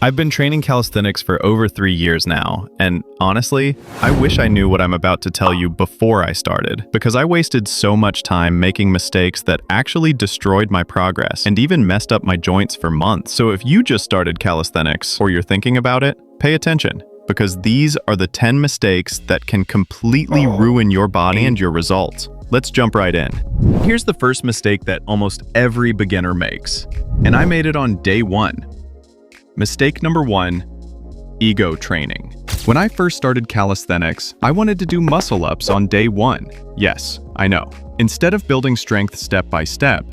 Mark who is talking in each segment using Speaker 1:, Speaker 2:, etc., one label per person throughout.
Speaker 1: I've been training calisthenics for over 3 years now, and honestly, I wish I knew what I'm about to tell you before I started, because I wasted so much time making mistakes that actually destroyed my progress and even messed up my joints for months. So if you just started calisthenics or you're thinking about it, pay attention, because these are the 10 mistakes that can completely ruin your body and your results. Let's jump right in. Here's the first mistake that almost every beginner makes, and I made it on day 1. Mistake number 1, ego training. When I first started calisthenics, I wanted to do muscle ups on day 1. Yes, I know. Instead of building strength step by step,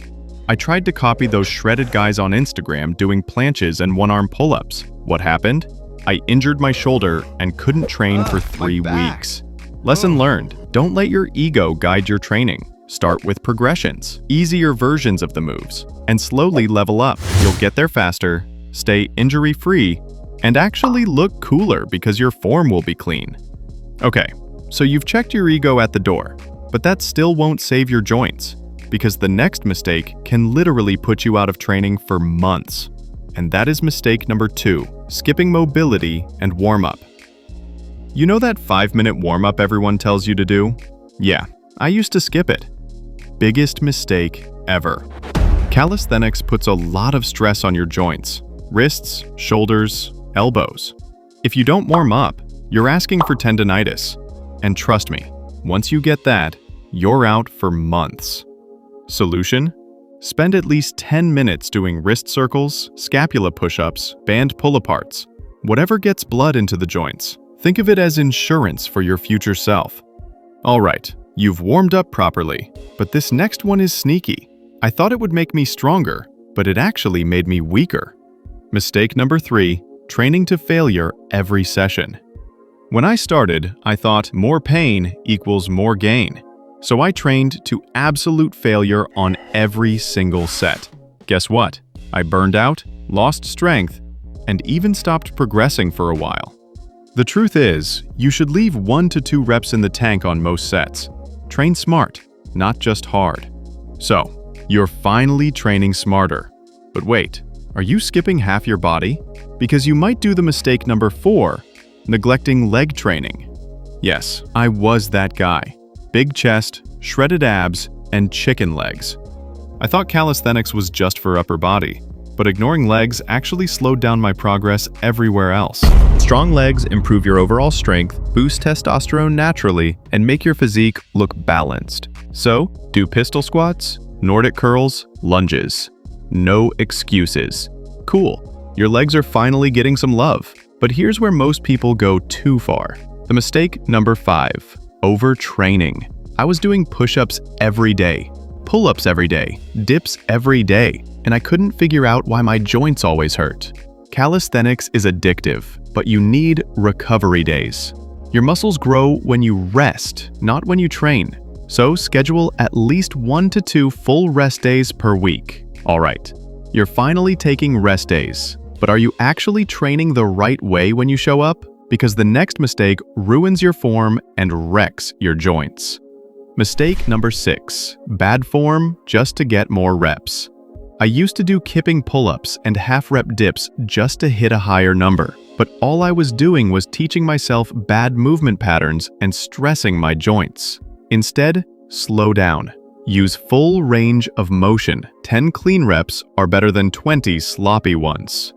Speaker 1: I tried to copy those shredded guys on Instagram doing planches and one-arm pull-ups. What happened? I injured my shoulder and couldn't train for 3 weeks. Lesson learned: don't let your ego guide your training. Start with progressions, easier versions of the moves, and slowly level up. You'll get there faster, stay injury-free, and actually look cooler because your form will be clean. Okay, so you've checked your ego at the door, but that still won't save your joints, because the next mistake can literally put you out of training for months. And that is mistake number 2, skipping mobility and warm-up. You know that 5-minute warm-up everyone tells you to do? Yeah, I used to skip it. Biggest mistake ever. Calisthenics puts a lot of stress on your joints. Wrists, shoulders, elbows. If you don't warm up, you're asking for tendonitis. And trust me, once you get that, you're out for months. Solution? Spend at least 10 minutes doing wrist circles, scapula push-ups, band pull-aparts. Whatever gets blood into the joints. Think of it as insurance for your future self. All right, you've warmed up properly, but this next one is sneaky. I thought it would make me stronger, but it actually made me weaker. Mistake number 3, training to failure every session. When I started, I thought more pain equals more gain. So I trained to absolute failure on every single set. Guess what? I burned out, lost strength, and even stopped progressing for a while. The truth is, you should leave 1 to 2 reps in the tank on most sets. Train smart, not just hard. So, you're finally training smarter. But wait. Are you skipping half your body? Because you might do the mistake number 4, neglecting leg training. Yes, I was that guy. Big chest, shredded abs, and chicken legs. I thought calisthenics was just for upper body, but ignoring legs actually slowed down my progress everywhere else. Strong legs improve your overall strength, boost testosterone naturally, and make your physique look balanced. So, do pistol squats, Nordic curls, lunges. No excuses. Cool, your legs are finally getting some love. But here's where most people go too far. The mistake number 5, overtraining. I was doing push-ups every day, pull-ups every day, dips every day, and I couldn't figure out why my joints always hurt. Calisthenics is addictive, but you need recovery days. Your muscles grow when you rest, not when you train. So schedule at least 1 to 2 full rest days per week. Alright, you're finally taking rest days, but are you actually training the right way when you show up? Because the next mistake ruins your form and wrecks your joints. Mistake number 6, bad form just to get more reps. I used to do kipping pull-ups and half-rep dips just to hit a higher number, but all I was doing was teaching myself bad movement patterns and stressing my joints. Instead, slow down. Use full range of motion. 10 clean reps are better than 20 sloppy ones.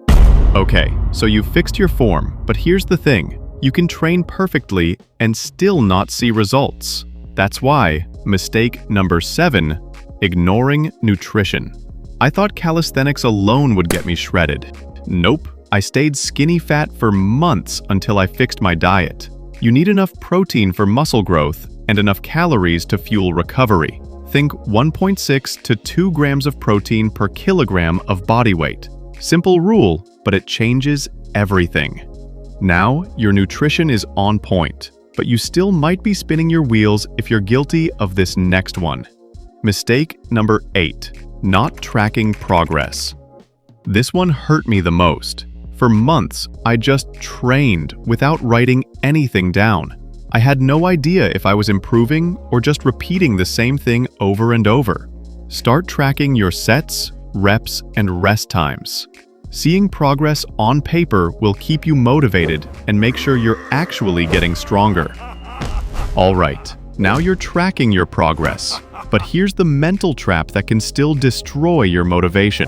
Speaker 1: Okay, so you've fixed your form, but here's the thing. You can train perfectly and still not see results. That's why, mistake number 7, ignoring nutrition. I thought calisthenics alone would get me shredded. Nope, I stayed skinny fat for months until I fixed my diet. You need enough protein for muscle growth and enough calories to fuel recovery. Think 1.6 to 2 grams of protein per kilogram of body weight. Simple rule, but it changes everything. Now, your nutrition is on point, but you still might be spinning your wheels if you're guilty of this next one. Mistake number 8, not tracking progress. This one hurt me the most. For months, I just trained without writing anything down. I had no idea if I was improving or just repeating the same thing over and over. Start tracking your sets, reps, and rest times. Seeing progress on paper will keep you motivated and make sure you're actually getting stronger. All right, now you're tracking your progress. But here's the mental trap that can still destroy your motivation.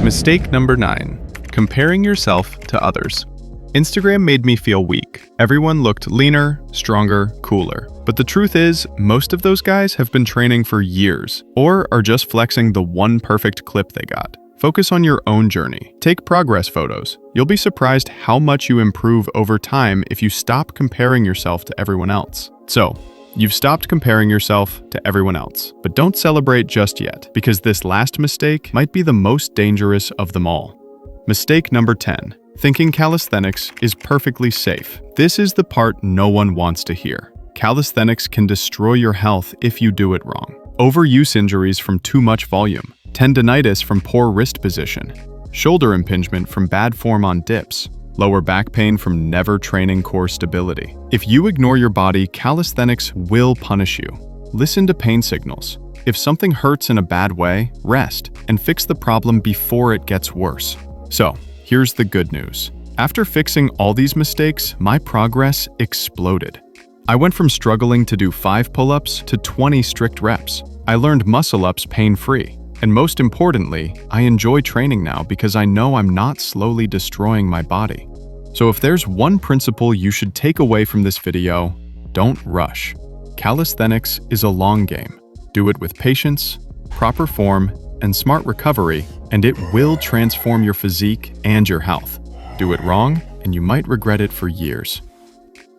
Speaker 1: Mistake number 9. Comparing yourself to others. Instagram made me feel weak. Everyone looked leaner, stronger, cooler. But the truth is, most of those guys have been training for years, or are just flexing the one perfect clip they got. Focus on your own journey. Take progress photos. You'll be surprised how much you improve over time if you stop comparing yourself to everyone else. So, you've stopped comparing yourself to everyone else. But don't celebrate just yet, because this last mistake might be the most dangerous of them all. Mistake number 10. Thinking calisthenics is perfectly safe. This is the part no one wants to hear. Calisthenics can destroy your health if you do it wrong. Overuse injuries from too much volume, tendonitis from poor wrist position, shoulder impingement from bad form on dips, lower back pain from never training core stability. If you ignore your body, calisthenics will punish you. Listen to pain signals. If something hurts in a bad way, rest and fix the problem before it gets worse. So, here's the good news. After fixing all these mistakes, my progress exploded. I went from struggling to do 5 pull-ups to 20 strict reps. I learned muscle-ups pain-free. And most importantly, I enjoy training now because I know I'm not slowly destroying my body. So if there's one principle you should take away from this video, don't rush. Calisthenics is a long game. Do it with patience, proper form, and smart recovery, and it will transform your physique and your health. Do it wrong, and you might regret it for years.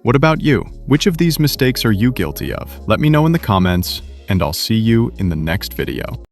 Speaker 1: What about you? Which of these mistakes are you guilty of? Let me know in the comments, and I'll see you in the next video.